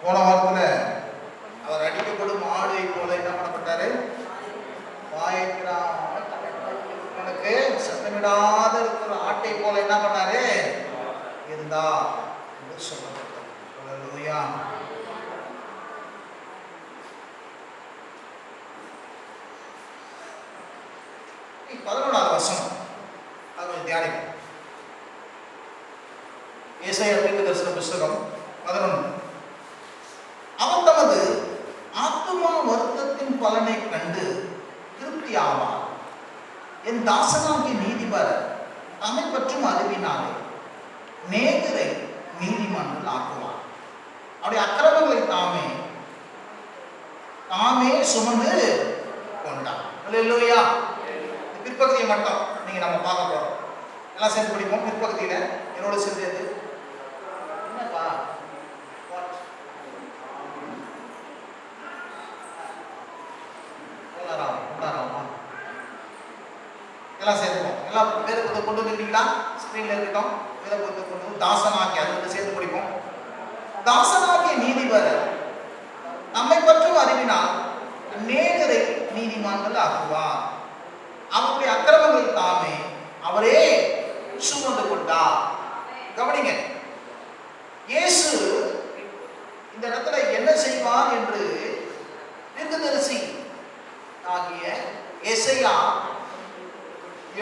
போன வாரத்துல அவர் அடிக்கப்படும் ஆடை போல என்ன பண்ணப்பட்டாரு? வாய்க்கிறானுக்கு சத்தமிடாத இருக்கிற ஆட்டை போல என்ன பண்ணாரு? இருந்தா என்று சொல்லப்பட்டது. அல்லேலூயா. 11வது வசனம் அது தியானிப்போம். ஏசாயா தீர்க்கதரிசன புத்தகம் 11. அவன் தமது ஆத்துமா வருத்தத்தின் பலனை கண்டு திருப்தி ஆவார். என் தாசனாகிய நீதிபரர் தம்மை பற்றும் அறிவினாலே நேகரை நீதிமான்கள் ஆக்குவார். அவருடைய அக்கிரமங்களை தாமே சுமந்து கொண்டார். அல்லேலூயா. பிற்பகுதியை மட்டும் நீங்க நம்ம பார்க்க போறோம். எல்லாம் சேர்ந்து படிப்போம். பிற்பகுதியில என்னோட சேர்ந்து என்னப்பா எல்லாம் சேர்த்துப்போம். எல்லாம் வேதத்தை கொண்டு வந்துட்டீங்களா? ஸ்கிரீன்ல இருக்கட்டும். வேதத்தை கொண்டு தாசனாகிய அது சேர்ந்து படிப்போம். தாசனாகிய நீதிபரர் நம்மை பற்றும் அறிவினால் அநேகரை நீதிமான்கள் ஆக்குவார். அவருடைய அக்கிரமங்கள் தாமே அவரே சுமந்து கொண்டார். கவனிங்க, இயேசு இந்த இடத்துல என்ன செய்வார் என்று தீர்க்கதரிசி ஆகிய எசையா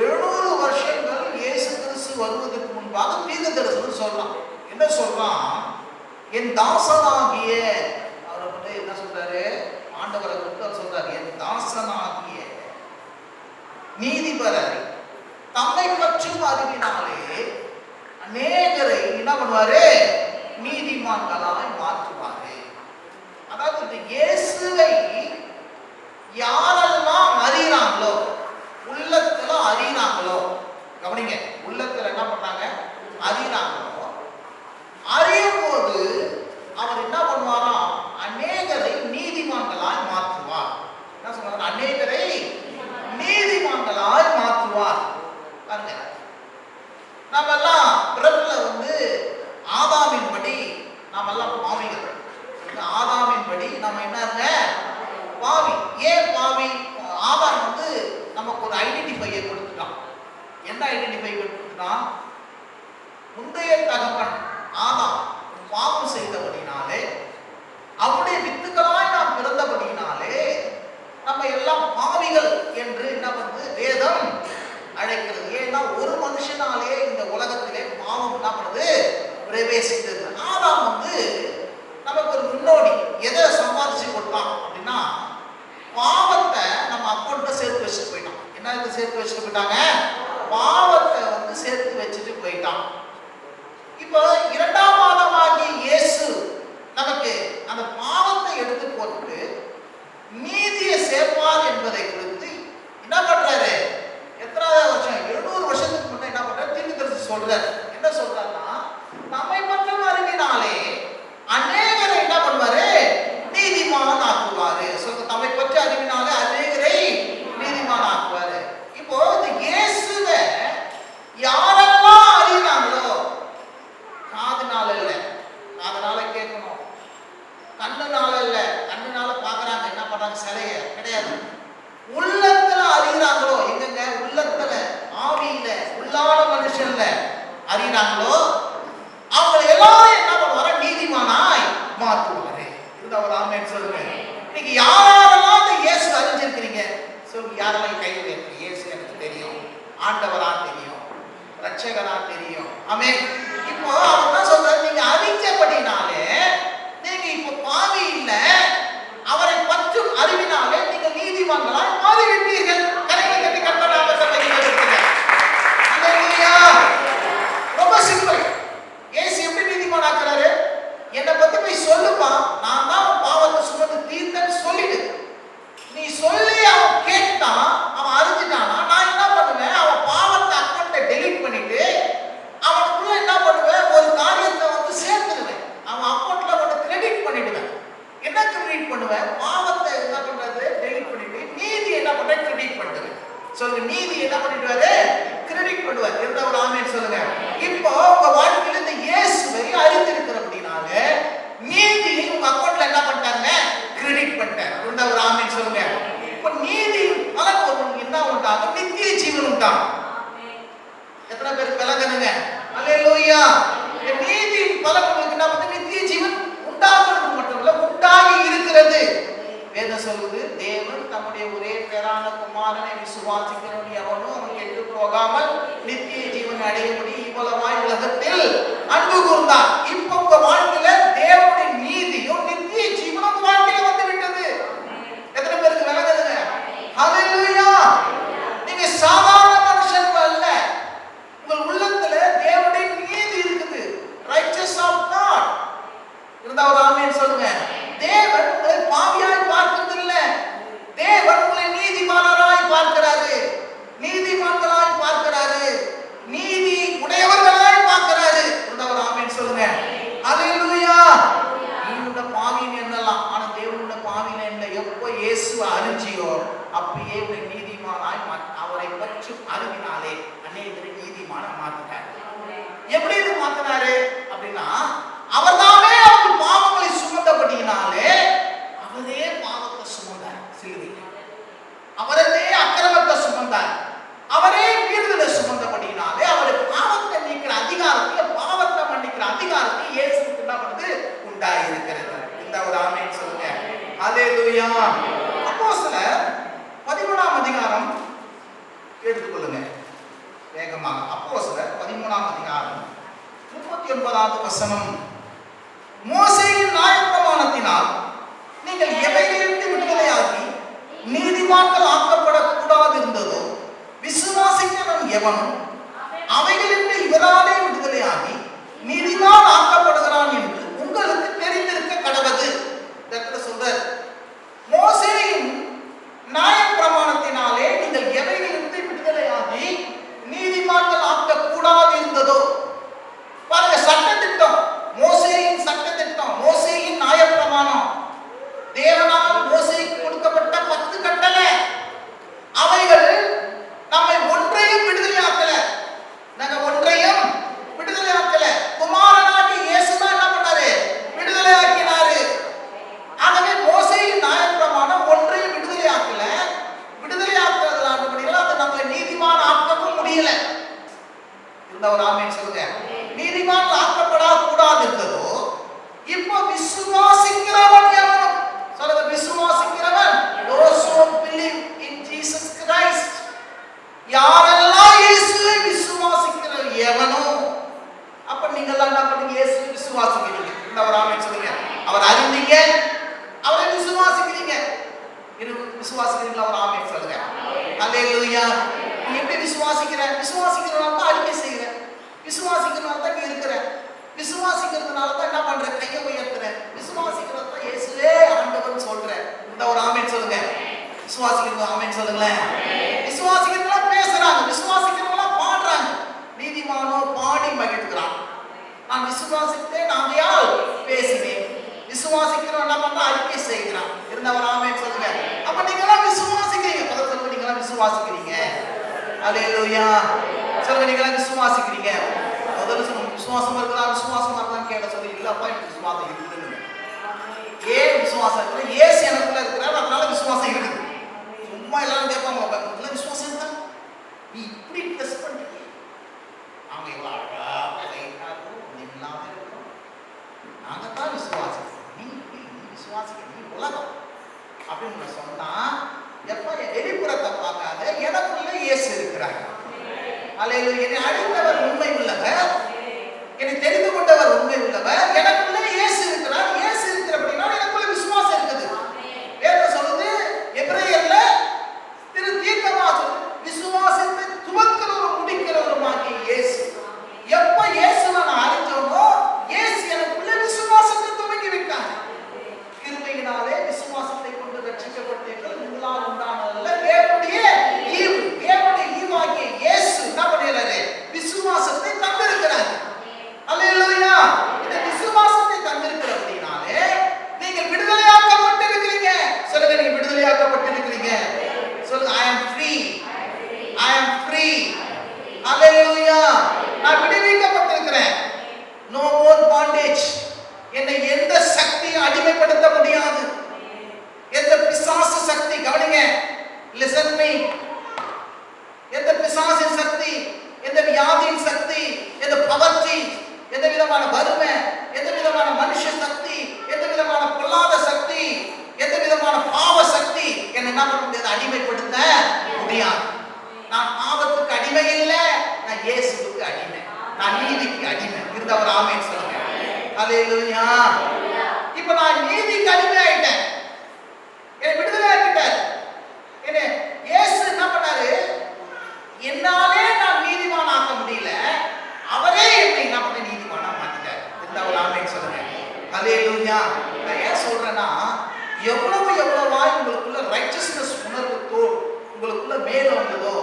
700 வருஷங்கள் இயேசு கிறிஸ்து வருவதற்கு முன்பாக தீர்க்கதரிசனம் சொல்றான். என்ன சொல்றான்? என் தாசனாகிய அவரை வந்து என்ன சொல்றாரு? ஆண்டவரை வந்து சொல்றாரு, என் தாசனாகிய நீதிபரர் தம்மை பற்றும் அறிவினாலே அநேகரை என்ன பண்ணுவாரு? நீதிமான்களாய் மாற்றுவாரு. அதாவது இந்த இயேசுவை யாரெல்லாம் அறிகிறாங்களோ, உள்ளத்துல அறிகிறாங்களோ, கவனிங்க, உள்ளத்துல என்ன பண்றாங்க? அறிகிறாங்களோ, அறியும் போது அவர் என்ன பண்ணுவாராம்? அநேகரை நீதிமான்களாய் மாற்றுவார். என்ன சொல்றாரு? அநேகரை நீதிமான்களாய் மாற்றுவார். பாருங்க, நம்ம எல்லாம் பிறப்புல வந்து ஆதாமின் படி நாம எல்லாம் பாவிகள். ஆதாமின் படி நம்ம என்ன பாவி. ஏன் பாவி? ஆதாம் வந்து நமக்கு ஒரு ஐடென்டிஃபையை கொடுத்துட்டான். என்ன ஐடென்டிஃபை கொடுத்துட்டான்? முந்தைய தகப்பன் ஆதாம் பாவம் செய்தபடினாலே, அவருடைய வித்துக்களாய் நாம் பிறந்தபடினாலே நம்ம எல்லாம் பாவிகள் என்று என்ன பண்ணுது? வேதம் அழைக்கிறது. ஏன்னா ஒரு மனுஷனாலே இந்த உலகத்திலே பாவம் என்ன பண்ணுது? பிரவேசித்தது. ஆதாம் வந்து நமக்கு ஒரு முன்னோடி. எதை சம்பாதிச்சு கொடுத்தான் அப்படின்னா, பாவத்தை நம்ம அக்கௌண்ட்ல சேர்த்து வச்சுட்டு போயிட்டான். என்ன சேர்த்து வச்சுட்டு போயிட்டாங்க? பாவத்தை வந்து சேர்த்து வச்சுட்டு போயிட்டான். இப்போ 2ஆம் ஆதாமாகிய இயேசு நமக்கு அந்த பாவத்தை எடுத்து போட்டு நீதியை சேர்ப்பார் என்பதை குறித்து என்ன பண்றாரு? எத்தனாவது வருஷம்? 700 வருஷத்துக்கு முன்ன என்ன பண்றாரு? தீர்க்கதரிசி சொல்றாரு. என்ன சொல்றாருன்னா, நம்மை பற்றும் அறிவினாலே அநேகரை என்ன பண்ணுவாரு? நீதிமான் ஆக்குவாரு. தம்மை பற்றி அறிவினாலே அநேகரை நீதிமான் ஆக்குவாரு. இப்போ இந்த இயேசுவை யாரெல்லாம் அறிகிறாங்களோ, காதுனால இல்ல, காதுனால கேட்கணும், கண்ணுனால இல்ல, கண்ணுனால பாக்குறாங்க, என்ன பண்றாங்க? சிலைய கிடையாது. உள்ளத்துல அறிகிறாங்களோ, எங்கங்க? உள்ளத்துல, ஆவியில, உள்ளான மனுஷன்ல அறிகிறாங்களோ, அவங்க எல்லாரும் என்ன பண்ணுவாரு? நீதிமானாய் மாற்றுவாரு. இது அவர் ஆமென் சொல்லுங்க. இன்னைக்கு யாரெல்லாம் இந்த இயேசு அறிஞ்சிருக்கிறீங்க சொல்லுங்க. யாரெல்லாம் கையில் வைக்கிறீங்க? இயேசு எனக்கு தெரியும், ஆண்டவரா தெரியும், ரட்சகரா தெரியும். ஆமென். இப்போ அவர் என்ன சொல்றாரு? நீங்க அறிஞ்சபடினாலே நீங்க இப்போ பாவி இல்ல, அவரை பற்றும் அறிவினாலே நீங்க நீதிமான்களாய் மாறிவிட்டீர்கள். கரைகளை கட்டி கர்த்தராக சபையிலே. அல்லேலூயா. ரொம்ப சிம்பிள். இயேசு எப்படி நீதிமானாக்குறாரு? என்னை பத்தி போய் சொல்லுப்பா, நான் தான் உன் பாவத்தை சுமந்து தீர்த்தேன்னு சொல்லிடு. நீ சொல்லி அவன் கேட்டான், அவன் அறிஞ்சிட்டானா, நான் என்ன பண்ணுவேன்? அவன் பாவத்தை அக்கௌண்ட்டை டெலீட் பண்ணிட்டு அவனுக்குள்ள என்ன பண்ணுவேன்? ஒரு காரியத்தை வந்து சேர்த்துடுவேன். அவன் அக்கௌண்ட்ல ஒன்று கிரெடிட் பண்ணிடுவேன். என்ன கிரெடிட் பண்ணுவேன்? பாவத்தை என்ன பண்றது? டெலீட் பண்ணிட்டு நீதி என்ன பண்ற? கிரெடிட் பண்ணுவேன். சொல்லுங்க, நீதி என்ன பண்ணிடுவாரு? கிரெடிட் பண்ணுவார். எந்த ஒரு ஆமென் சொல்லுங்க. இப்போ உங்க வாழ்க்கையில இந்த இயேசுவை அறிந்திருக்கிற அப்படினால நீதி உங்க இந்த ஒரு ஆமென் சொல்லுங்க. இப்ப நீதி பலன் ஒருவனுக்கு என்ன உண்டாகும்? நித்திய ஜீவன் உண்டாகும். எத்தனை பேருக்கு விளங்குதுங்க? அல்லேலூயா. நீதி பலன் உங்களுக்கு என்ன பண்ணுது? நித்திய ஜீவன் உண்டாகிறது மட்டும் இல்ல, உண்டாகி இருக்கிறது. வேதம் சொல்லுது, தேவன் தம்முடைய ஒரே பேரான குமாரனை விசுவாசிக்கிறவன் எவனும் அவன் கெட்டு போகாமல் நித்திய ஜீவன் அடையும்படி இவ்வளவாய் உலகத்தில் அன்பு கூர்ந்தார். இப்ப உங்க வாழ்க்கையில தேவனுடைய நீதியும் நித்திய ஜீவனும் உங்க வாழ்க்கையில வந்து விட்டது. எத்தனை பேருக்கு விளங்குதுங்க? ஹல்லேலூயா. நீங்க சாதாரண மனுஷன் அல்ல, உங்கள் உள்ளத்துல தேவனுடைய நீதி இருக்குது. ரைச்சஸ் ஆஃப் காட் இருந்தா ஒரு ஆமென் சொல்லுங்க. தேவன் உங்களை பாவியாய் பார்க்கிறது இல்ல, தேவன் உங்களை நீதிமானராய் பார்க்கிறாரு, நீதிமான்களாய் பார்க்கிறாரு, நீதி உடையவர்களாய் பார்க்கிறாரு. இருந்தா ஒரு ஆமென் சொல்லுங்க. ஹல்லேலூயா. நீங்க பாவின்னு என்னலாம், ஆனா தேவனோட பாவின்னு என்ன? எப்போ இயேசுவை அறிஞ்சியோ அப்பயே உங்களை நீதிமானாய் அவரை பற்றி அறிவினாலே அநேகரை நீதிமான மாத்தினார். எப்படி இது மாத்தினாரு அப்படின்னா, அவர்தாமே அவர் பாவங்களை சுமந்தபடியினாலே அவரே பாவத்தை சுமந்தார் சிலுவையில், அவரே அக்கிரமத்தை சுமந்தார், அவரே மீறுதலை சுமந்தபடியினாலே அவர் பாவத்தை நீக்கிற அதிகாரத்தை, பாவத்தை மன்னிக்கிற அதிகாரத்தை இயேசுவுக்கு என்ன பண்ணுது? உண்டாகி இருக்கிறது. இந்த ஒரு ஆமென் சொல்லுங்க. ஹல்லேலூயா. அப்போஸ்தலர் 13ஆம் அதிகாரம் எடுத்துக்கொள்ளுங்க வேகமாக. அப்போஸ்தலர் 13ஆம் அதிகாரம் 39வது வசனம். மோசேயின் நியாயப்பிரமாணத்தினால் நீங்கள் எவைகளிலிருந்து விடுதலையாகி நீதிமான்கள் ஆக்கப்படக்கூடாது இருந்ததோ விசுவாசிக்கிறவன் எவனும் அவைகளிலிருந்து இவராலே விடுதலையாகி நீதிமான் ஆக்கப்படுகிறான் என்று உங்களுக்கு தெரிந்திருக்க கடவது. சொல்றார், மோசேயின் நியாயப்பிரமாணத்தினாலே நீங்கள் எவைகளிலிருந்து விடுதலையாகி நீதிமான்கள் ஆக்கக்கூடாது இருந்ததோ. பாருங்க, சட்டத்திட்டம், மோசேயின் சட்டத்திட்டம், மோசேயின் நியாயப்பிரமாணம், தேவனால் மோசேக்கு கொடுக்கப்பட்ட 10 கட்டளை. அவைகள் நம்மை ஒன்றையும் விடுதலையாக்கல, நாங்க ஒன்றையும் விடுதலையாக்கல. குமாரனாகிய இயேசு தான் என்ன பண்ணாரு? விடுதலையாக்கினாரு. ஆகவே மோசேயின் நியாயப்பிரமாணம் ஒன்றையும் விடுதலையாக்கல, விடுதலையாக்குறதுல அது நம்மை நீதிமான் ஆக்கவும் முடியல. இந்த ஒரு ஆமென் சொல்லுங்க. நீதிமான் ஆக்கப்படக்கூடாது இருந்ததோ இப்போ விசுவாசிக்கிறவன் எவனும் சொல்லுங்க, விசுவாசிக்கிறவன், those who believe in Jesus Christ, யாரெல்லாம் இயேசுவை விசுவாசிக்கிற எவனோ. அப்ப நீங்க எல்லாம் என்ன பண்ணீங்க? இயேசுவை விசுவாசிக்கிறீங்க. இந்த ஒரு ஆமென் சொல்லுங்க. அவர் அறிந்தீங்க, அவரை விசுவாசிக்கிறீங்க. விசுவாசிக்கிறீங்களா? ஒரு ஆமென் சொல்லுங்க. அல்லேலூயா. நீ எப்படி விசுவாசிக்கிற? விசுவாசிக்கிறவனால தான் அறிக்கை செய்கிற, விசுவாசிக்கிறவனால தான் இங்க இருக்கிற, விசுவாசிக்கிறதுனால தான் என்ன பண்ற? கையை உயர்த்துற, விசுவாசிக்கிறது தான் இயேசுவே ஆண்டவர்னு சொல்ற. இந்த ஒரு ஆமென் சொல்லுங்க. விசுவாசிக்கிறது ஆமென் சொல்லுங்களேன். விசுவாசிக்கிறவங்களா பேசுறாங்க, விசுவாசிக்கிறவங்களா பாடுறாங்க. நீதிமானோ பாடி மகிழ்கிறான். நான் விசுவாசித்தேன், ஆகையால் பேசினேன். விசுவாசிக்கிறவன் என்ன பண்ற? அறிக்கை செய்கிறான். இருந்த ஒரு ஆமென் சொல்லுங்க. அப்ப நீங்க எல்லாம் விசுவாசிக்கிறீங்க. பக்கத்துல நீங்க எல்லாம் விசுவாசிக்கிறீங்க. அல்லேலூயா. சொல்லுங்க, நீங்க எல்லாம் விசுவாசிக்கிறீங்க. முதல்ல சொல்லுங்க, விசுவாசம் இருக்குதா? விசுவாசமா இருக்கான்னு கேட்ட சொல்லி, இல்லப்பா எனக்கு விசுவாசம் இருக்குதுன்னு. ஏன் விசுவாசம் இருக்கு? இயேசு எனக்குள்ள இருக்கிறார், அதனால விசுவாசம் இருக்குது. சும்மா எல்லாரும் கேட்பாங்க, பக்கத்துல விசுவாசம் இருக்கா? நீ இப்படி ட்ரெஸ் பண்றீங்க, அவங்க எவ்வளவு அழகா லைட்டா இருக்கும், இல்லாம இருக்கும், நாங்க தான் விசுவாசம். நீ விசுவாசிக்க, நீ உலகம் அப்படின்னு சொன்னா, எப்ப வெளிப்புறத்தை பார்க்காத, எனக்குள்ள இயேசு இருக்கிறார். அல்லேலூயா. என்னை அழைத்தவர் உண்மை உள்ளவர், என்னை தெரிந்து கொண்டவர் உண்மை உள்ளவர், எனக்குள்ள இயேசு இருக்கிறார். இயேசு இருக்கிறபடினா எனக்குள்ள விசுவாசம் இருக்குது. வேதம் சொல்லுது, எபிரேயர்ல தீர்க்கமா சொல்லுது, விசுவாசத்தை துவக்கிறவரும் முடிக்கிறவருமாகிய இயேசு. எப்ப இயேசுவை நான் அறிஞ்சோமோ, இயேசு எனக்குள்ள விசுவாசத்தை துவங்கி விட்டார். கிருபையினாலே விசுவாசத்தை கொண்டு ரட்சிக்கப்பட்டீர்கள், உங்களால் உண்டானதல்ல, தேவனுடைய ஈவு. தேவனுடைய ஈவாகிய இயேசு என்ன பண்ணினாரு? விசுவாசத்தை தந்திருக்கிறார். அல்லேலூயா. இந்த விசுவாசம் possess me. எந்த பிசாசின் சக்தி, எந்த வியாதியின் சக்தி, எந்த பவர்ச்சி, எந்த விதமான வறுமை, எந்த விதமான மனுஷ சக்தி, எந்த விதமான பொல்லாத சக்தி, எந்த விதமான பாவ சக்தி என்ன என்ன பண்ண முடியாது, அடிமைப்படுத்த முடியாது. நான் பாவத்துக்கு அடிமை இல்லை, நான் இயேசுவுக்கு அடிமை, நான் நீதிக்கு அடிமை. இருந்தவர் ஆமென் சொல்லுங்க. ஹல்லேலூயா. இப்ப நான் நீதிக்கு அடிமை ஆயிட்டேன், என்னை விடுதலை ஆக்கிட்டார். என்ன இயேசு என்ன பண்ணாரு, என்னாலே நான் நீதிமான் ஆக்க முடியல, அவரே என்னை என்ன பண்ண நீதிமானா மாத்திட்டார். இருந்தவர் ஆமென் சொல்லுங்க. ஹல்லேலூயா. நான் ஏன் சொல்றேன்னா, எவ்வளவு எவ்வளவாய் உங்களுக்குள்ள ரைச்சஸ்னஸ் உணர்வு உங்களுக்குள்ள மேலோங்குதோ,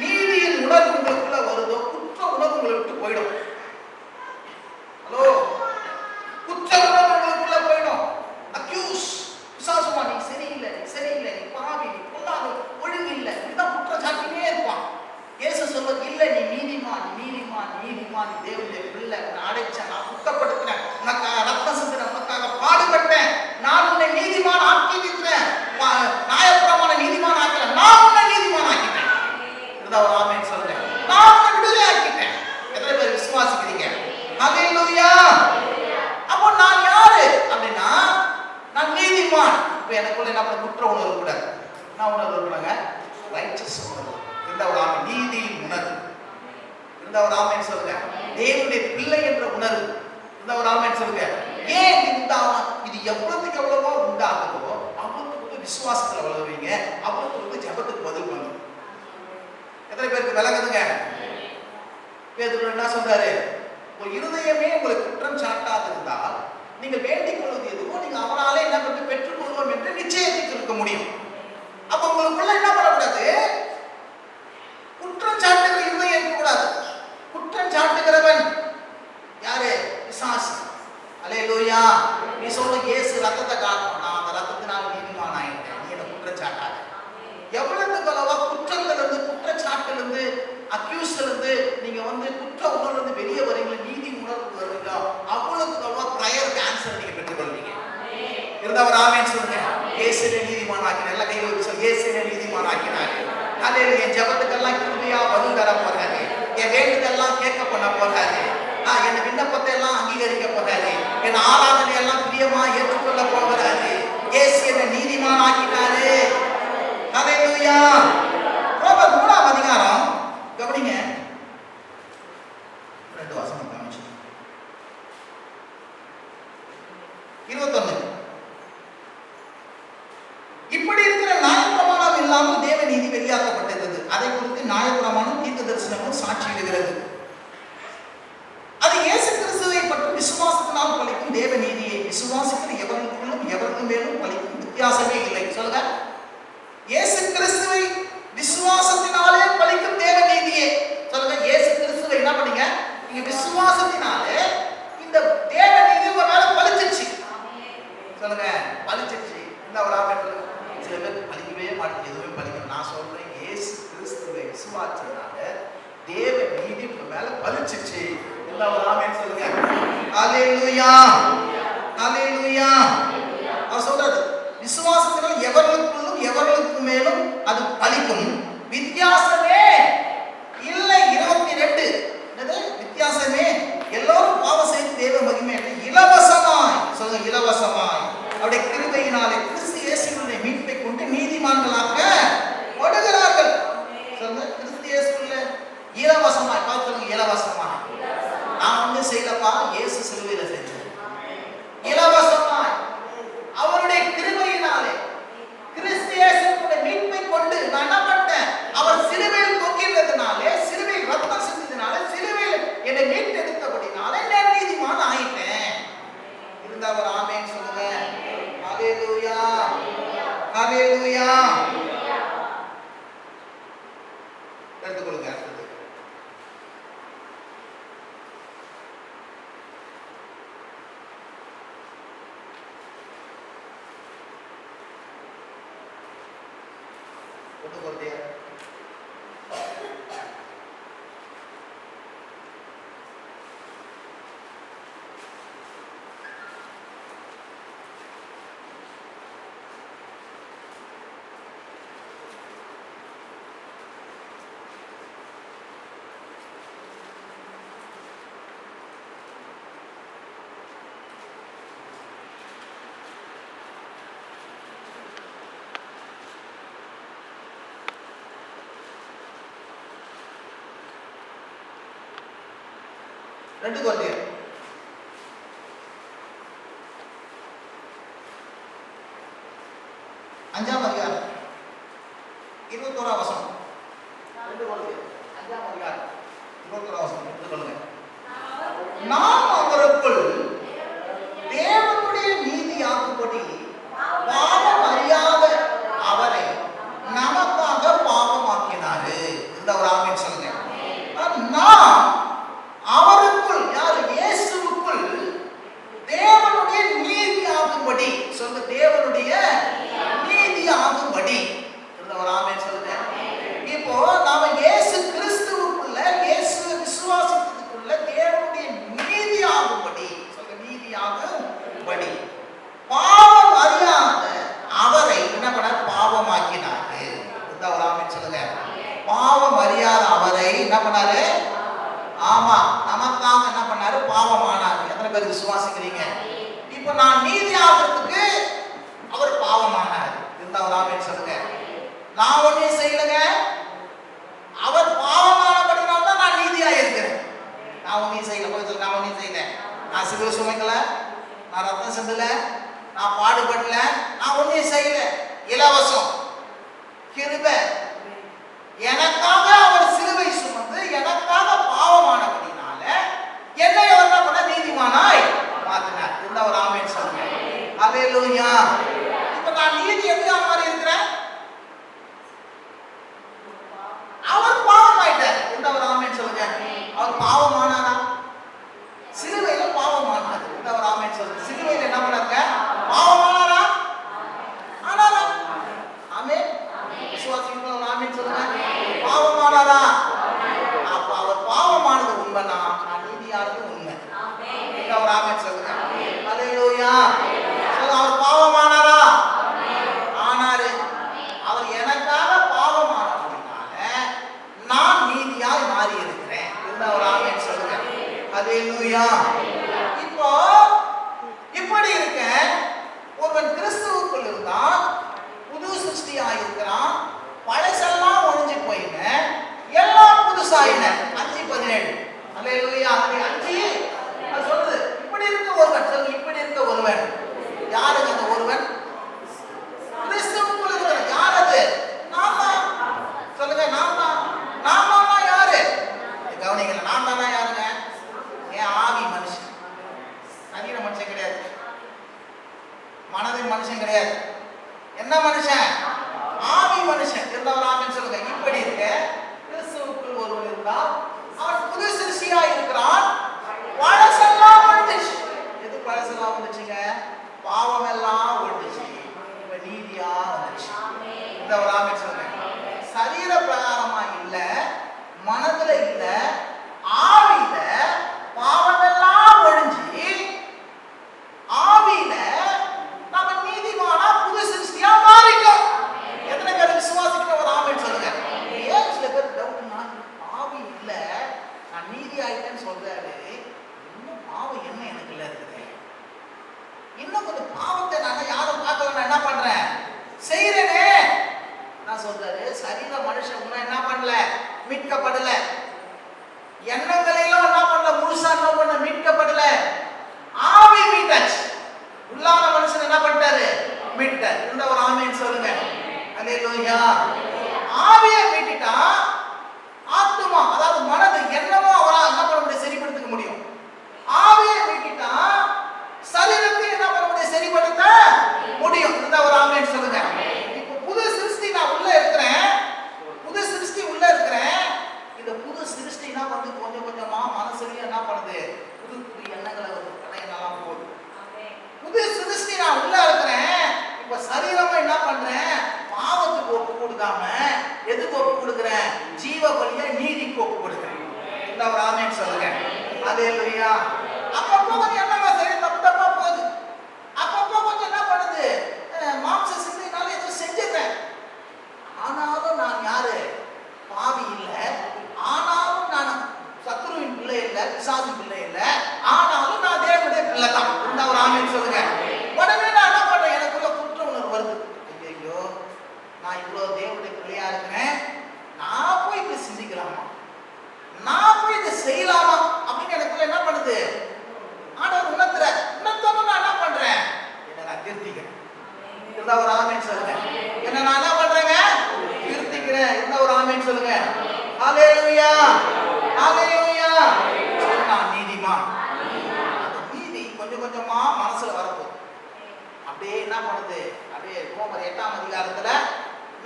நீதியின் உணர்வு உங்களுக்குள்ள வருதோ, குற்ற உணர்வு உங்களை விட்டு போயிடும். ஹலோ, குற்ற உணர்வு உங்களுக்குள்ள போயிடும். அக்யூஸ், விசாசமா, நீ சரியில்லை, நீ சரியில்லை, நீ பாவி, நீ பொல்லாத, ஒழுங்கு இல்லை, இதுதான் குற்றச்சாட்டினே இருப்பான். இயேசு சொல்வது இல்லை, நீ நீதிமான், நீதிமான், நீதிமான், தேவனுடைய பிள்ளை, உன்னை அடைச்சேன், நான் சுத்தப்படுத்தினேன், உனக்காக ரத்தம் சிந்தினேன், உனக்காக பாடுபட்டேன், நான் உன்னை நீதிமான் ஆக்கி இருக்கிறேன், நியாயப்பிரமாண நீதிமான் ஆக்கல, நான் உன்னை நீதிமான் ஆக்கிட்டேன். இதுதான் ஒரு ஆமென் சொல்லுங்க. நான் உன்னை விடுதலை ஆக்கிட்டேன். எத்தனை பேர் விசுவாசிக்கிறீங்க? ஹல்லேலூயா. அப்போ நான் யாரு அப்படின்னா, நான் நீதிமான். இப்போ எனக்குள்ள என்ன பண்ண, குற்ற உணர்வு கூட நான் உணர்வு இருப்பாங்க, ரைச்சஸ் உணர்வு. இந்த ஒரு ஆமென், நீதியின் உணர்வு. இந்த ஒரு ஆமென் சொல்லுங்க. தேவனுடைய பிள்ளை என்ற உணர்வு. இந்த ஒரு ஆமென் சொல்லுங்க. ஏன் இது எவ்வளவுக்கு எவ்வளவோ உண்டாகுதோ அவ்வளவுக்கு விசுவாசத்துல வளருவீங்க, அவ்வளவுக்கு ஜெபத்துக்கு பதில் பண்ணுங்க. எத்தனை பேருக்கு விளங்குதுங்க? பேதுரு என்ன சொல்றாரு, ஒரு இருதயமே உங்களுக்கு குற்றம் சாட்டாது இருந்தால் நீங்கள் வேண்டிக் கொள்வது எதுவோ நீங்க அவனாலே என்ன பண்ணி பெற்றுக் கொள்வோம் என்று நிச்சயத்துக்கு இருக்க முடியும். அப்ப உங்களுக்குள்ள என்ன பண்ணக்கூடாது, குற்றம் சாட்டுகிற இருதயம் இருக்கக்கூடாது. குற்றம் சாட்டுகிறவன் யாரு? பிசாசு. அல்லேலூயா. நீ சொல்ற இயேசு ரத்தத்தை காட்டணும், நான் அந்த ரத்தத்தினால் நீதிமான் ஆயிட்டேன், நீ என்ன குற்றம் சாட்டாத. எவ்வளவுக்கு அளவா குற்றத்திலிருந்து, குற்றச்சாட்டிலிருந்து, அக்யூஸ்டிலிருந்து நீங்க குற்ற உணர்வு வெளியே வரீங்களா, நீதி உணர்வு வருவீங்க, அவ்வளவுக்கு அளவா பிரேயருக்கு ஆன்சர் நீங்க பெற்றுக்கொள்வீங்க. இருந்தவர் ஆமென் சொல்லுங்க. இயேசுவை நீதிமான் ஆக்கினார். எல்லாம் கையில வச்சு சொல்லுங்க, இயேசுவை நீதிமான் ஆக்கினார். அல்லேலூயா. என் ஜெபத்துக்கெல்லாம் கிருபையா பதில் தர போறாரு, என் வேண்டுதெல்லாம் கேட்க பண்ண போறாரு, என் விண்ணப்பத்தை எல்லாம் அங்கீகரிக்க போறாரு, என் ஆராதனை எல்லாம் பிரியமா ஏற்றுக்கொள்ள போகிறாரு. இயேசு என்னை நீதிமான் ஆக்கினாரு. ஹல்லேலூயா. ரோமர் 3ஆம் அதிகாரம் கவனிங்க, 2 வசனம் கவனிச்சு 21. இப்படி இருக்கிற நியாயப்பிரமாணம் இல்லாமல் தேவ நீதி வெளியாக்கப்பட்டிருந்தது. அதை குறித்து நியாயப்பிரமாணம் தீர்க்க தரிசனமும் சாட்சியிடுகிறது. அது இயேசு கிறிஸ்துவை பற்றி விசுவாசத்தினால் பலிக்கும் தேவ நீதியை விசுவாசிக்கிற எவருக்குள்ளும் எவருக்கு மேலும் பலிக்கும் வித்தியாசமே இல்லை. சொல்லுங்க, இயேசு கிறிஸ்துவை விசுவாசத்தினாலே பலிக்கும் தேவ நீதியே. சொல்லுங்க, இயேசு கிறிஸ்துவை என்ன பண்ணீங்க, நீங்க விசுவாசத்தினாலே இந்த தேவ நீதி உங்க மேல பலிச்சிருச்சு. சொல்லுங்க, பலிச்சிருச்சு. இந்த ஒரு ஆமென் சொல்லுங்க. சில பேர் பலிக்கவே மாட்டேங்குது, எதுவுமே பலிக்கணும். நான் சொல்றேன், இயேசு கிறிஸ்துவை விசுவாசத்தினால தேவ நீதி உங்க மேல பலிச்சிருச்சு. இந்த ஒரு ஆமென் சொல்லுங்க. ஹல்லேலூயா. ஹல்லேலூயா. அவர் சொல்றாரு, விசுவாசத்தினால் எவர்களுக்குள்ளும் எவர்களுக்கு மேலும் அது பலிக்கும், வித்தியாசமே இல்லை. 22. என்னது வித்தியாசமே? எல்லோரும் பாவம் செய்து தேவ மகிமை இலவசமாய், சொல்லுங்க, இலவசமாய் அவருடைய கிருபையினாலே கிறிஸ்து இயேசுவினுடைய மீட்பை கொண்டு நீதிமான்களாக படுகிறார்கள். சொல்லுங்க, கிறிஸ்து இயேசுவில இலவசமாய். சொல்லுங்க, இலவசமாய். நான் செய்யலப்பா, இயேசு சிலுவையில செஞ்சார். இலவசமாய் அவருடைய கிருபையினாலே கிறிஸ்து இயேசுவினுடைய மீட்பை கொண்டு நான் என்ன பண்ணேன், அவர் சிலுவையில் தொங்கினதுனாலே, சிலுவையில் ரத்தம் சிந்தினாலே, சிலுவையில் என்னை மீட்டெடுத்தபடினாலே நான் நீதிமான் ஆயிட்டேன். இருந்தவர் ஆமென் சொல்லுங்க. ஹல்லேலூயா. ஹல்லேலூயா. எடுத்துக்கொள்ளுங்க. அடுத்தது 2 கொரிந்தியர் 5ஆம் அதிகாரம் 21ஆம் வசனம். 2 கொரிந்தியர் 5ஆம் அதிகாரம் 21ஆம் வசனம் எடுத்துக்கொள்ளுங்க. நாம் அவருக்குள் தேவனுடைய நீதியாகும்படி பாவம் அறியாத அவரை நமக்காக பாவமாக்கினாரு. இந்த ஒரு ஆமென் சொல்லுங்க. நாம் அவருக்குள், யார்? இயேசுவுக்குள் தேவனுடைய நீதியாகும்படி. சொல்லுங்க, தேவனுடைய நீதியாகும்படி. இந்த ஒரு ஆமென் சொல்லுங்க. இப்போ நாம இயேசு கிறிஸ்துவுக்குள்ள, இயேசு விசுவாசத்துக்குள்ள தேவனுடைய நீதியாகும்படி, சொல்லுங்க, நீதியாகும்படி பாவம் அறியாத அவரை என்ன பண்ணார்? பாவமாக்கினாரு. இந்த ஒரு ஆமென் சொல்லுங்க. பாவம் அறியாத அவரை என்ன பண்ணாரு? ஆமா, நமக்காக என்ன பண்ணாரு? பாவமானாரு. எத்தனை பேர் விசுவாசிக்கிறீங்க? இப்ப நான் நீதி ஆகிறதுக்கு அவர் பாவமானார். இந்த ஒரு ஆமென் சொல்லுங்க. நான் ஒண்ணே செய்யலங்க, அவர் பாவமானபடினால தான் நான் நீதியா இருக்கிறேன். நான் ஒண்ணே செய்யல. போய் சொல்லுங்க, நான் ஒண்ணே செய்யல. நான் சிலுவை சுமைக்கல, நான் ரத்தம் சிந்தல, நான் பாடுபடல, நான் ஒண்ணே செய்யல. இலவசம் கிருபை. எனக்காக அவர் சிலுவை சுமந்து எனக்காக பாவமானபடினால என்னை அவர் என்ன பண்ண? நீதிமானாய் மாத்தினார். இந்த ஒரு ஆமென் சொல்லுங்க. அல்லேலூயா. இப்ப நான் நீதி எப்படியா மாறி இருக்கிறேன்? அவர் பாவமாயிட்டார். இந்த ஒரு ஆமென் சொல்லுங்க. அவர் பாவமானாரா? சிலுவையில பாவமானார். இந்த ஒரு ஆமென் சொல்லுங்க. சிலுவையில என்ன பண்ணாங்க? பாவமானாரா? ஆனாரா? ஆமென். விசுவாசிக்கிறவங்க ஒரு ஆமென் சொல்லுங்க. பாவமானாரா? அப்ப அவர் பாவமானது உண்மைனா நான் நீதியானது உண்மை. இந்த ஒரு ஆமென் சொல்லுங்க. அல்லேலூயா. அவர் பாவமானாரா? ஆனாரு. அவர் எனக்காக பாவமானதுனால நான் நீதியாய் மாறி இருக்கிறேன். இந்த ஒரு ஆமென் சொல்லுங்க. அல்லேலூயா. இப்போ இப்படி இருக்க ஒருவன் கிறிஸ்துவுக்குள் இருந்தால் புது சிருஷ்டியாய் இருக்கிறான். பழசெல்லாம் ஒழிஞ்சு போயின, எல்லாம் புதுசாயின. 5:17. அல்லேலூயா. 5 அது சொல்லுது. இப்படி இருக்க ஒருவன், சொல்லுங்க, இப்படி இருக்க ஒருவன். யாருக்கு அந்த ஒருவன்? கிறிஸ்துவுக்குள் இருக்கிற. யார் அது? நான் தான். சொல்லுங்க, நான் தான். நான் தானா? யாரு? கவனிக்கல. நான் தானா யாருங்க? என் ஆவி மனுஷன். சரீர மனுஷன் கிடையாது, மனதின் மனுஷன் கிடையாது. என்ன மனுஷன்? ஆவி மனுஷன். ஒரு ஆமென் சொல்லுங்க. இப்படி இருக்க கிறிஸ்துவுக்குள் ஒருவன் இருந்தால் அவன் புது சிருஷ்டியா இருக்கிறான். பழசெல்லாம் ஒழிஞ்சிச்சு. எது பழசெல்லாம் வந்துச்சுங்க? பாவம் எல்லாம் ஒழிஞ்சிச்சு. இப்ப நீதியா வந்துச்சு. இந்த ஒரு ஆமென் சொல்லுங்க. சரீர பிரகாரமா இல்ல, மனதுல இல்ல, ஆவியில பாவம் எல்லாம் ஒழிஞ்சு ஆவியில நாம நீதிமானா புது சிருஷ்டியா மாறிட்டோம். எத்தனை பேர் விசுவாசிக்கிற ஒரு ஆமென் சொல்லுங்க. ஏன் சில பேர் டவுட்னா, பாவி இல்ல நான் நீதி ஆயிட்டேன்னு சொல்றாரு, இன்னும் பாவம் என்ன எனக்குள்ள இருக்குது, இன்னும் கொஞ்சம் பாவத்தை நான் யாரும் பார்க்கல, நான் என்ன பண்றேன்? செய்யறேனே. நான் சொல்றாரு, சரீர மனுஷன் இன்னும் என்ன பண்ணல? மீட்கப்படல. எண்ணங்களையும் என்ன பண்ணல? முழுசா என்ன பண்ண? மீட்கப்படல. ஆவி மீட்டாச்சு. உள்ளான மனுஷன் என்ன பண்ணிட்டாரு? மீட்டார். இந்த ஒரு ஆமென் சொல்லுங்க. அல்லேலூயா. ஆவியை மீட்டிட்டா ஆத்துமா, அதாவது மனது, எண்ணமோ அவரால் என்ன பண்ண முடியும்? சரிப்படுத்த முடியும். ஆவியை மீட்டிட்டா சரீரத்தை என்ன பண்ண முடியும்? சரிப்படுத்த முடியும். இந்த ஒரு ஆமென் சொல்லுங்க. இப்போ புது சிருஷ்டி நான் உள்ள இருக்கிறேன், புது சிருஷ்டி உள்ள இருக்கிறேன். இந்த புது சிருஷ்டி என்ன பண்ணுது? கொஞ்சம் கொஞ்சமா மனசுலயும் என்ன பண்ணுது? புது புது எண்ணங்களை வந்து கலையெல்லாம் போகுது. புது சிருஷ்டி நான் உள்ள இருக்கிறேன். இப்ப சரீரமா என்ன பண்றேன்? பாவத்துக்கு ஒப்பு கொடுக்காம எதுக்கு ஒப்பு கொடுக்கிறேன்? ஜீவ பலியா நீதிக்கு ஒப்பு கொடுக்கிறேன். இந்த ஒரு ஆமென் சொல்லுங்க. அல்லேலூயா. அப்பப்போ கொஞ்சம் என்னங்க சரி தப்பு தப்பா போகுது. அப்பப்போ கொஞ்சம் என்ன பண்ணுது? மாம்ச சிந்தையினால ஏதோ செஞ்சிருக்கேன். ஆனாலும் நான் யாரு? பாவி இல்ல. ஆனாலும் நான் சத்துருவின் பிள்ளை இல்ல, பிசாசின் பிள்ளை இல்ல. ஆனாலும் நான் தேவனுடைய பிள்ளை தான். இந்த ஒரு ஆமென் சொல்லுங்க. உடனே நான் என்ன பண்றேன்? எனக்குள்ள குற்ற உணர்வு வருது. ஐயோ, நான் இவ்வளவு தேவனுடைய பிள்ளையா இருக்கிறேன், நான் போய் இப்படி சிந்திக்கலாமா, நான் போய் இதை செய்யலாமா அப்படின்னு எனக்குள்ள என்ன பண்ணுது? இருந்தா ஒரு ஆமென் சொல்லுங்க. என்ன நான் என்ன பண்றேங்க? திருத்திக்கிறேன். இருந்தா ஒரு ஆமென் சொல்லுங்க. ஹalleluya ஹalleluya. நான் நீதிமான். அந்த நீதி கொஞ்சம் கொஞ்சமா மனசுல வரப்போகுது. அப்படியே என்ன பண்ணுது? அப்படியே ரோமர் 8ஆம் அதிகாரத்துல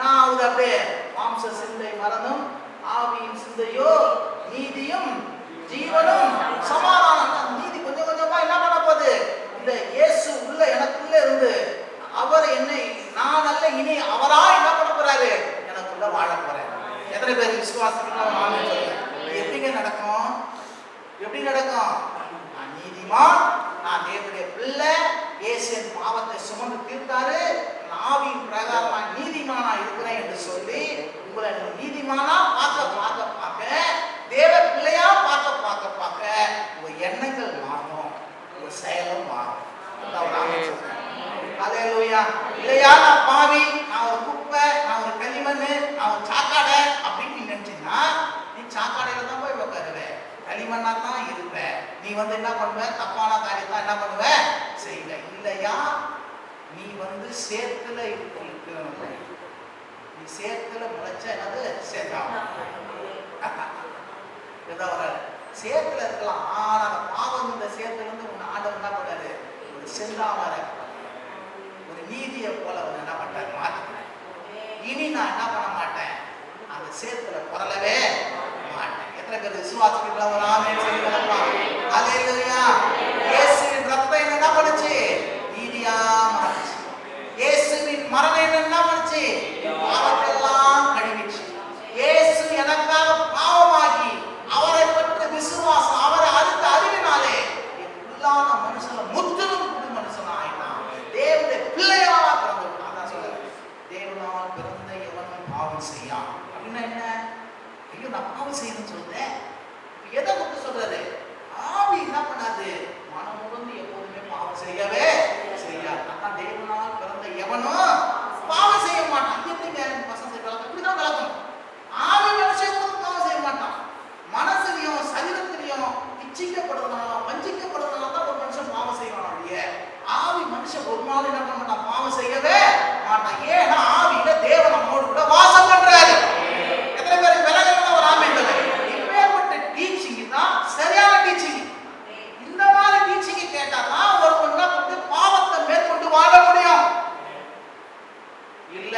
நான் அப்படியே மாம்ச சிந்தை மரணம், ஆவியின் சிந்தையோ நீதியும் ஜீவனும் சமாதானம். நீதி கொஞ்சம் கொஞ்சமா என்ன பண்ண போகுது? இந்த இயேசு உள்ள எனக்குள்ள இருந்து அவர் என்னை நான் அல்ல இனி அவரா என்ன பண்ண போறாரு? எனக்குள்ள வாழ போறேன். எத்தனை பேர் விசுவாசிக்கிறீங்களோ ஆமென் சொல்லுங்க. எப்படிங்க நடக்கும்? எப்படி நடக்கும்? நான் நீதிமான், நான் தேவனுடைய பிள்ளை, இயேசுவின் பாவத்தை சுமந்து தீர்த்தாரு, ஆவியின் பிரகாரமா நீதிமானா இருக்கிறேன் என்று சொல்லி உங்களை நீதிமானா பார்க்க தேவ பிள்ளையா பார்க்க உங்க எண்ணங்கள் மாறும், உங்க செயலும் மாறும். ஹalleluya. இல்லையா நான் பாவி, நான் ஒரு குப்பை, நான் ஒரு களிமண், நான் ஒரு சாக்காடை அப்படின்னு நீ நினைச்சீங்கன்னா நீ சாக்காடையில தான் போய் உட்காருவ, களிமண்ணா தான் இருப்ப. நீ என்ன பண்ணுவ? தப்பான காரியத்தை என்ன பண்ணுவ? செய்வ. இல்லையா நீ சேத்துல இருக்க, நீ சேத்துல முளைச்ச என்னது சேத்தாம சேத்துல இருக்கலாம். ஆனா அந்த பாவம் இந்த சேத்துல இருந்து உன் ஆண்டவர் என்ன பண்ணாரு? ஒரு செந்தாமரை, ஒரு நீதியை போல என்ன பண்றாரு? மாத்திக்கிறார். இனி நான் என்ன பண்ண மாட்டேன்? அந்த சேத்துல புரளவே மாட்டேன். எத்தனை பேர் விசுவாசிக்கிறீங்களா? ஒரு ஆமென் சொல்லுங்க. ஹalleluya. இயேசுவின் ரத்தம் என்ன பண்ணுச்சு? நீதியா மாறுச்சு. இயேசுவின் மரணம் என்ன பண்ணுச்சு? பாவத்தெல்லாம் கழுவிச்சு. இயேசு எனக்காக பாவமாகி அவரை பற்றி விசுவாசம், அவரை அடுத்த அறிவினாலே உள்ளான மனுஷன முற்றிலும் புது மனுஷனா ஆயிட்டான். தேவனுடைய பிள்ளையாவா பிறந்துட்டான். அதான் சொல்றேன், தேவனால் பிறந்த எவனும் பாவம் செய்யான். அப்படின்னா என்ன? ஐயோ நான் பாவம் செய்யணும்னு சொல்றேன். எதை பற்றி சொல்றாரு? ஆவி என்ன பண்ணாது? மனம் முழுந்து எப்போதுமே பாவம் செய்யவே செய்யாது. அதான் தேவனால் பிறந்த எவனும் பாவம் செய்ய மாட்டான். எப்படிங்க வசந்தை கலக்கம்? இப்படிதான் கலக்கணும். ஆவி மனுஷன் பாவம் செய்ய மாட்டான். மனசுலையும் சரீரத்திலையும் இச்சிக்கப்படுறதுனால வஞ்சிக்கப்படுறதுனால தான் ஒரு மனுஷன் பாவம் செய்வான். அப்படியே ஆவி மனுஷன் ஒரு நாள் என்ன பண்ண மாட்டான்? பாவம் செய்யவே மாட்டான். ஏன்னா ஆவியில தேவன் நம்மோடு கூட வாசம் பண்றாரு. எத்தனை பேருக்கு விலகல்னா ஒரு ஆமென் சொல்லுங்க. இப்பேற்பட்ட டீச்சிங் தான் சரியான டீச்சிங். இந்த மாதிரி டீச்சிங் கேட்டா தான் ஒருவன் என்ன பண்ணி பாவத்தை மேற்கொண்டு வாழ முடியும். இல்ல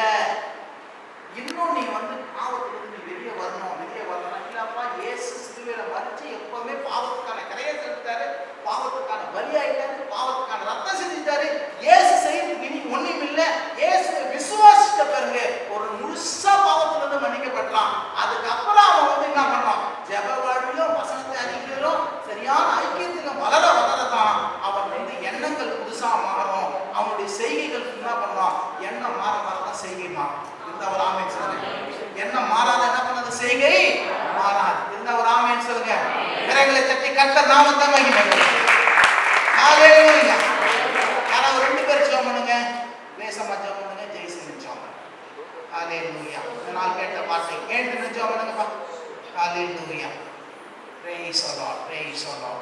இன்னும் நீ பாவத்திலிருந்து வெளியே வரணும், வெளியே வரணும். இல்லப்பா இயேசு சிலுவையில மரிச்சு எப்பவுமே பாவத்துக்கான கரையை செலுத்தாரு, பாவத்துக்கான பலியாயிட்டாரு, பாவத்துக்கான ரத்தம் செஞ்சுட்டாரு. இயேசு செய்யறதுக்கு இனி ஒண்ணும் இல்ல. இயேசுவை விசுவாசித்த பிறகு ஒரு முழுசா பாவத்திலிருந்து மன்னிக்கப்பட்டான். அதுக்கப்புறம் அவன் என்ன பண்றான்? ஜெப வாழ்விலும் வசனத்தை அறிக்கையிலும் சரியான ஐக்கியத்திலும் வளரதான் அவன் எண்ணங்கள் புதுசா மாறும். அவனுடைய செய்கைகள் என்ன பண்ணலாம்? எண்ணம் மாறதான் செய்கை மாறும். இந்த ஒரு ஆமென் சொல்லுங்க. எண்ணம் மாறாத என்ன பண்ணது? செய்கை மாறாது. இந்த ஒரு ஆமென் சொல்லுங்க. கரங்களை தட்டி கர்த்தர் நாமத்தை மகிமைப்படுத்துங்க. ஹalleluya. யாராவது 2 பேர் ஜெபம் பண்ணுங்க. லேசமா ஜெபம் பண்ணுங்க. ஜெயசிங் ஜெபம் பண்ணுங்க. ஹalleluya. நான் கேட்ட வார்த்தை கேட்டு ஜெபம் பண்ணுங்கப்பா. ஹalleluya. Praise the Lord. Praise the Lord.